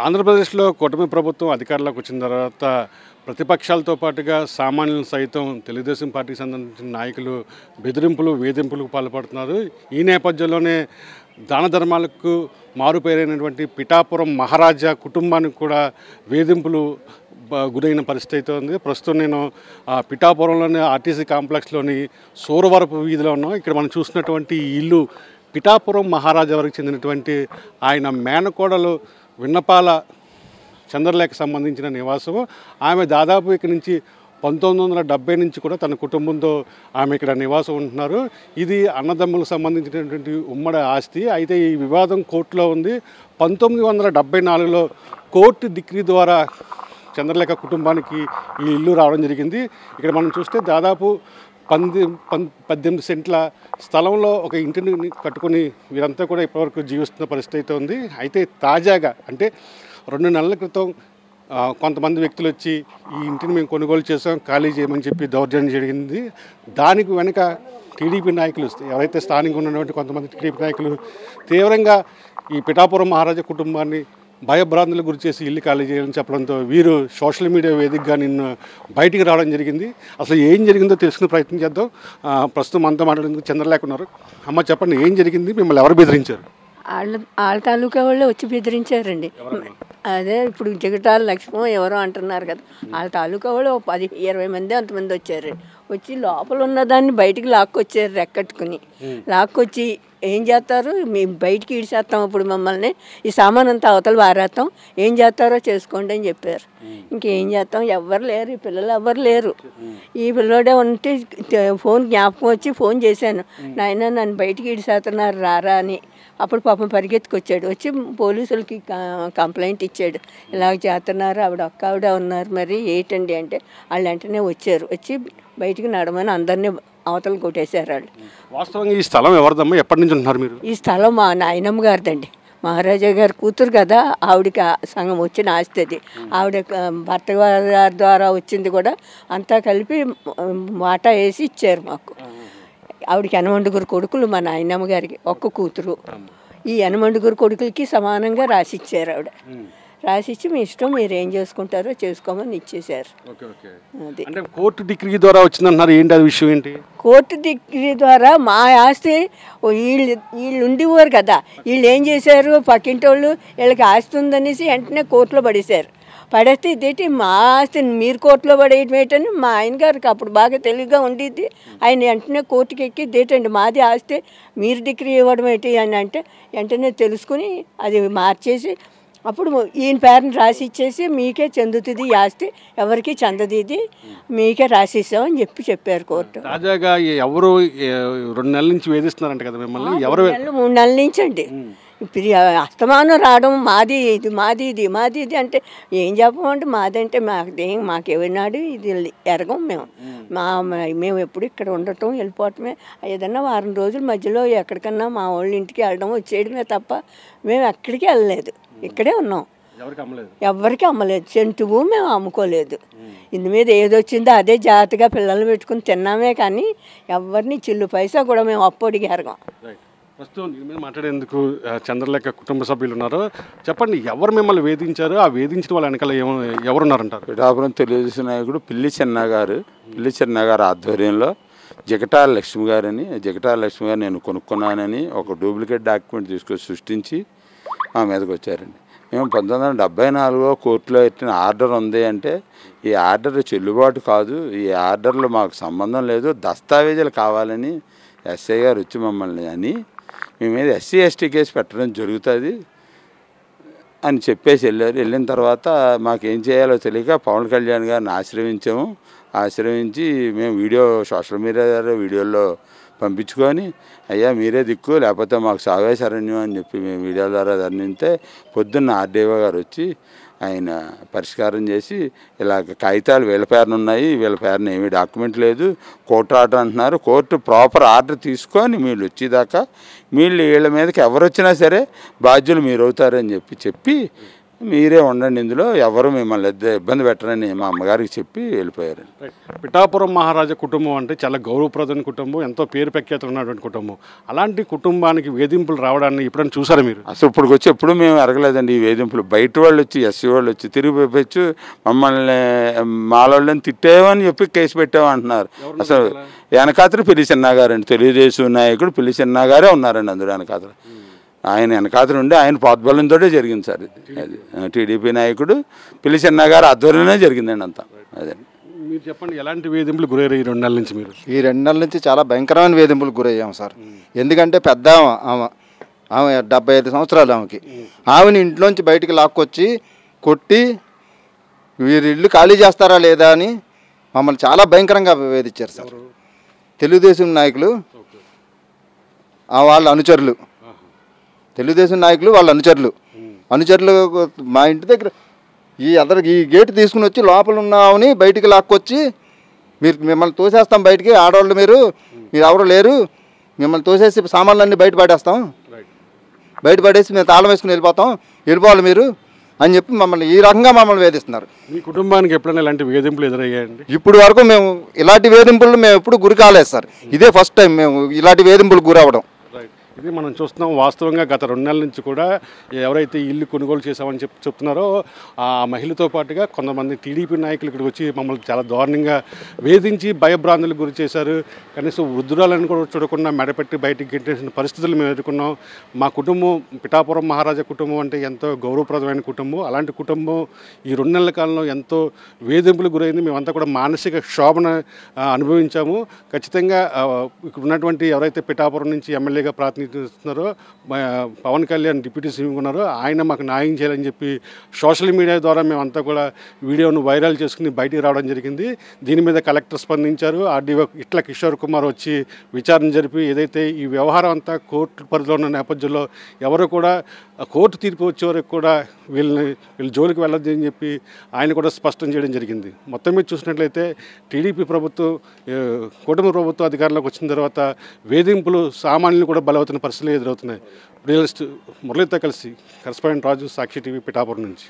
ఆంధ్రప్రదేశ్లో కూటమి ప్రభుత్వం అధికారంలోకి వచ్చిన తర్వాత ప్రతిపక్షాలతో పాటుగా సామాన్యులు సైతం తెలుగుదేశం పార్టీకి సంబంధించిన నాయకులు బెదిరింపులు వేధింపులకు పాల్పడుతున్నారు. ఈ నేపథ్యంలోనే దాన ధర్మాలకు మారుపేరైనటువంటి పిఠాపురం మహారాజా కుటుంబానికి కూడా వేధింపులు గురైన పరిస్థితి అయితే ఉంది. ప్రస్తుతం నేను పిఠాపురంలోని ఆర్టీసీ కాంప్లెక్స్లోని సూరవరపు వీధిలో ఉన్నాం. ఇక్కడ మనం చూసినటువంటి ఇల్లు పిఠాపురం మహారాజా వారికి చెందినటువంటి ఆయన మేనకోడలు విన్నపాల చంద్రలేఖ సంబంధించిన నివాసం. ఆమె దాదాపు ఇక్కడ నుంచి 1970 నుంచి కూడా తన కుటుంబంతో ఆమె ఇక్కడ నివాసం ఉంటున్నారు. ఇది అన్నదమ్ములకు సంబంధించినటువంటి ఉమ్మడి ఆస్తి. అయితే ఈ వివాదం కోర్టులో ఉంది. 1974లో కోర్టు డిగ్రీ ద్వారా చంద్రలేఖ కుటుంబానికి ఈ ఇల్లు రావడం జరిగింది. ఇక్కడ మనం చూస్తే దాదాపు 18 సెంట్ల స్థలంలో ఒక ఇంటిని కట్టుకొని వీరంతా కూడా ఇప్పటివరకు జీవిస్తున్న పరిస్థితి అయితే ఉంది. అయితే తాజాగా అంటే 2 నెలల క్రితం కొంతమంది వ్యక్తులు వచ్చి ఈ ఇంటిని మేము కొనుగోలు చేసాం, ఖాళీ చేయమని చెప్పి దౌర్జన్యం జరిగింది. దానికి వెనుక టీడీపీ నాయకులు ఎవరైతే స్థానికంగా ఉన్నటువంటి కొంతమంది టీడీపీ నాయకులు తీవ్రంగా ఈ పిఠాపురం మహారాజా కుటుంబాన్ని భయభ్రాంతులకు గురి చేసి ఇల్లు ఖాళీ చేయాలని చెప్పడంతో వీరు సోషల్ మీడియా వేదికగా నిన్న బయటికి రావడం జరిగింది. అసలు ఏం జరిగిందో తెలుసుకునే ప్రయత్నం చేద్దాం. ప్రస్తుతం మనతో మాట్లాడేందుకు చంద్రలేఖ ఉన్నారు. అమ్మ చెప్పండి, ఏం జరిగింది? మిమ్మల్ని ఎవరు బెదిరించారు? వాళ్ళ తాలూకా వాళ్ళు వచ్చి బెదిరించారండి. అదే ఇప్పుడు జగటాల లక్ష్మో ఎవరో అంటున్నారు కదా, వాళ్ళ తాలూకా వాళ్ళు 10-20 మంది అంతమంది వచ్చారు. వచ్చి లోపల ఉన్నదాన్ని బయటికి లాక్కొచ్చారు, రెక్కట్టుకుని లాక్కొచ్చి ఏం చేస్తారు, మేము బయటికి ఈడ్చేస్తాం, ఇప్పుడు మమ్మల్ని ఈ సామాన్ అంతా అవతల వారేస్తాం, ఏం చేస్తారో చేసుకోండి అని చెప్పారు. ఇంకేం చేస్తాం, ఎవ్వరు లేరు, ఈ పిల్లలు ఎవ్వరు లేరు. ఈ పిల్లోడే ఉంటే ఫోన్ జ్ఞాపకం వచ్చి ఫోన్ చేశాను, నాయన నన్ను బయటికి ఈడ్చేస్తున్నారు రారా అని. అప్పుడు పాపం పరిగెత్తుకొచ్చాడు, వచ్చి పోలీసులకి కంప్లైంట్ ఇచ్చాడు, ఇలాగ చేస్తున్నారు, ఆవిడ ఉన్నారు, మరి ఏంటండి అంటే వాళ్ళు వెంటనే వచ్చారు. వచ్చి బయటికి నడమని అందరినీ అవతలు కొట్టేశారు వాళ్ళు. వాస్తవంగా ఈ స్థలం ఎవరిదమ్మా? ఎప్పటి నుంచి ఉంటున్నారు మీరు? ఈ స్థలం మా నాయనమ్మ గారిదండి, మహారాజా గారి కూతురు కదా, ఆవిడకి సంఘం వచ్చిన ఆస్తి అది. ఆవిడ భర్త గారి ద్వారా వచ్చింది కూడా, అంతా కలిపి వాటా వేసి ఇచ్చారు మాకు. ఆవిడకి 8 కొడుకులు, మా నాయనమ్మ గారికి ఒక్క కూతురు. ఈ 8 కొడుకులకి సమానంగా రాసిచ్చారు ఆవిడ. రాసిచ్చి మీ ఇష్టం, మీరు ఏం చేసుకుంటారో చేసుకోమని ఇచ్చేశారు. అది అంటే కోర్టు డిగ్రీ ద్వారా వచ్చిందన్నారు. ఏంటి అది విషయం? ఏంటి కోర్టు డిగ్రీ ద్వారా? మా ఆస్తి వీళ్ళు ఉండేవారు కదా, వీళ్ళు ఏం చేశారు, పక్కింటి వాళ్ళు వీళ్ళకి ఆస్తి ఉందనేసి వెంటనే కోర్టులో పడేశారు. పడేస్తే ఇదేంటి మా ఆస్తిని మీరు కోర్టులో పడేయటం ఏంటని మా ఆయన గారికి అప్పుడు బాగా తెలివిగా ఉండేది. ఆయన వెంటనే కోర్టుకి ఎక్కి ఇదేంటండి మాది ఆస్తి మీరు డిగ్రీ ఇవ్వడం ఏంటి అని అంటే వెంటనే తెలుసుకుని అది మార్చేసి అప్పుడు ఈయన పేరుని రాసి ఇచ్చేసి మీకే చెందుతుంది ఈ ఆస్తి, ఎవరికి చెందదు, ఇది మీకే రాసిస్తామని చెప్పారు కోర్టు. తాజాగా ఎవరు 2 నెలల నుంచి వేధిస్తున్నారంట కదా మిమ్మల్ని? ఎవరు? 3 నెలల నుంచి అండి. ఇప్పుడు అస్తమానం రావడం, మాది ఇది మాది ఇది మాది ఇది అంటే ఏం చెప్పమంటే మాదంటే మాకేమన్నాడు ఇది ఎరగం మేము ఎప్పుడు ఇక్కడ ఉండటం వెళ్ళిపోవటమే. ఏదన్నా వారం రోజుల మధ్యలో ఎక్కడికన్నా మా వాళ్ళ ఇంటికి వెళ్ళడం వచ్చేయడమే తప్ప మేము ఎక్కడికి వెళ్ళలేదు, ఇక్కడే ఉన్నాం. ఎవరికి అమ్మలేదు, సెంటువు మేము అమ్ముకోలేదు. ఇందు మీద ఏదొచ్చిందో అదే జాగ్రత్తగా పిల్లల్ని పెట్టుకుని తిన్నామే కానీ ఎవరిని చిల్లు పైసా కూడా మేము అప్పు అడిగి ఎరగం. ప్రస్తుతం దీని మీద మాట్లాడేందుకు చంద్రలేఖ కుటుంబ సభ్యులు ఉన్నారు. చెప్పండి, ఎవరు మిమ్మల్ని వేధించారు? ఆ వేధించిన వాళ్ళ వెనకాల ఎవరున్నారంటారు? పిఠాపురం తెలుగుదేశం నాయకుడు పిల్లి చెన్న గారు ఆధ్వర్యంలో జగటాల లక్ష్మి గారని, జగటాల లక్ష్మి గారు నేను కొనుక్కున్నానని ఒక డూప్లికేట్ డాక్యుమెంట్ తీసుకొని సృష్టించి మా మీదకి వచ్చారండి. మేము 1974లో కోర్టులో పెట్టిన ఆర్డర్ ఉంది అంటే ఈ ఆర్డర్ చెల్లుబాటు కాదు, ఈ ఆర్డర్లో మాకు సంబంధం లేదు, దస్తావేజులు కావాలని ఎస్ఐ గారు వచ్చి మమ్మల్ని అని మీ మీద SC ST కేసు పెట్టడం జరుగుతుంది అని చెప్పేసి వెళ్ళారు. వెళ్ళిన తర్వాత మాకేం చేయాలో తెలియక పవన్ కళ్యాణ్ గారిని ఆశ్రయించి మేము సోషల్ మీడియా ద్వారా వీడియోల్లో పంపించుకొని అయ్యా మీరే దిక్కు లేకపోతే మాకు సాగే శరణ్యం అని చెప్పి మేము వీడియో ద్వారా ధర్నిస్తే పొద్దున్న RDO గారు వచ్చి ఆయన పరిష్కారం చేసి ఇలా కాగితాలు వీళ్ళ పేరున ఉన్నాయి, వీళ్ళ పేరున ఏమీ డాక్యుమెంట్ లేదు, కోర్టు ఆర్డర్ అంటున్నారు, కోర్టు ప్రాపర్ ఆర్డర్ తీసుకొని మీరు వచ్చేదాకా వీళ్ళ మీదకి ఎవరు వచ్చినా సరే బాధ్యులు మీరు అవుతారని చెప్పి మీరే ఉండండి, ఇందులో ఎవరు మిమ్మల్ని ఇబ్బంది పెట్టరని మా అమ్మగారికి చెప్పి వెళ్ళిపోయారు. పిఠాపురం మహారాజా కుటుంబం అంటే చాలా గౌరవప్రదమైన కుటుంబం, ఎంతో పేరు ప్రఖ్యాతులు ఉన్నటువంటి కుటుంబం. అలాంటి కుటుంబానికి వేధింపులు రావడాన్ని ఎప్పుడైనా చూసారా మీరు? అసలు ఇప్పుడు వచ్చి ఎప్పుడు మేము ఎరగలేదండి ఈ వేధింపులు. బయట వాళ్ళు వచ్చి ఎస్సీ వాళ్ళు వచ్చి తిరిగి పంపించు మమ్మల్ని మాలోళ్ళని తిట్టేవని చెప్పి కేసు పెట్టామంటున్నారు. అసలు వెనకాతలు పిల్లి చిన్న గారండి, తెలుగుదేశం నాయకుడు పిల్లి చిన్న గారే ఉన్నారండి అందులో వెనకాతలు. ఆయన వెనకాతలు ఉండి ఆయన ప్రోద్బలంతో జరిగింది సార్. అది టీడీపీ నాయకుడు పిల్లి చిన్న గారు ఆధ్వర్యంలోనే జరిగిందండి అంతా. అదే మీరు చెప్పండి, ఎలాంటి వేధింపులు గురయ్యారు ఈ 2 నెలల నుంచి మీరు? ఈ 2 నెలల నుంచి చాలా భయంకరమైన వేధింపులకు గురయ్యాము సార్. ఎందుకంటే పెద్ద ఆమె 75 సంవత్సరాలు ఆమెని ఇంట్లోంచి బయటికి లాక్కొచ్చి కొట్టి వీరి ఇల్లు ఖాళీ చేస్తారా లేదా అని మమ్మల్ని చాలా భయంకరంగా వేధించారు సార్. తెలుగుదేశం నాయకులు వాళ్ళ అనుచరులు, తెలుగుదేశం నాయకులు వాళ్ళ అనుచరులు మా ఇంటి దగ్గర ఈ గేటు తీసుకుని వచ్చి లోపల ఉన్నామని బయటికి లాక్కొచ్చి మిమ్మల్ని తోసేస్తాం బయటికి, ఆడవాళ్ళు మీరు ఎవరు లేరు, మిమ్మల్ని తోసేసి సామాన్లన్నీ బయట పడేసి మేము తాళం వేసుకుని వెళ్ళిపోవాలి మీరు అని చెప్పి ఈ రకంగా మమ్మల్ని వేధిస్తున్నారు. మీ కుటుంబానికి ఎప్పుడైనా ఇలాంటి వేధింపులు ఎదురయ్యాయండి? ఇప్పుడు వరకు మేము ఇలాంటి వేధింపులు మేము ఎప్పుడు గురి కాలేదు సార్. ఇదే ఫస్ట్ టైం మేము ఇలాంటి వేధింపులు గురవడం. ఇది మనం చూస్తున్నాం. వాస్తవంగా గత 2 నెలల నుంచి కూడా ఎవరైతే ఇల్లు కొనుగోలు చేశామని చెప్తున్నారో ఆ మహిళతో పాటుగా కొంతమంది టీడీపీ నాయకులు ఇక్కడికి వచ్చి మమ్మల్ని చాలా దారుణంగా వేధించి భయభ్రాంతులకు గురి చేశారు. కనీసం వృద్ధురాలను కూడా చూడకుండా మెడపెట్టి బయటికి గెట్టేసిన పరిస్థితులు మేము ఎదుర్కొన్నాం. మా కుటుంబం పిఠాపురం మహారాజా కుటుంబం అంటే ఎంతో గౌరవప్రదమైన కుటుంబం. అలాంటి కుటుంబం ఈ 2 నెలల కాలంలో ఎంతో వేధింపులు గురైంది. మేమంతా కూడా మానసిక క్షోభను అనుభవించాము. ఖచ్చితంగా ఇక్కడ ఉన్నటువంటి ఎవరైతే పిఠాపురం నుంచి ఎమ్మెల్యేగా ప్రాతినిధ్యం ఇస్తున్నారో పవన్ కళ్యాణ్ డిప్యూటీ సీఎం ఉన్నారో ఆయన మాకు న్యాయం చేయాలని చెప్పి సోషల్ మీడియా ద్వారా మేమంతా కూడా వీడియోను వైరల్ చేసుకుని బయటికి రావడం జరిగింది. దీని మీద కలెక్టర్ స్పందించారు. ఆర్డీఓ ఇట్ల కిషోర్ కుమార్ వచ్చి విచారణ జరిపి ఏదైతే ఈ వ్యవహారం అంతా కోర్టు పరిధిలో ఉన్న నేపథ్యంలో ఎవరు కూడా కోర్టు తీర్పు వచ్చే వరకు కూడా వీళ్ళు జోలికి వెళ్ళొద్దు అని చెప్పి ఆయన కూడా స్పష్టం చేయడం జరిగింది. మొత్తం మీద చూసినట్లయితే టీడీపీ ప్రభుత్వం కూటమి ప్రభుత్వం అధికారంలోకి వచ్చిన తర్వాత వేధింపులు సామాన్యులు కూడా బలవుతున్న పరిస్థితులు ఎదురవుతున్నాయి. రియలిస్ట్ మురళితో కలిసి కరెస్పాండెంట్ రాజు, సాక్షి టీవీ, పిఠాపురం నుంచి.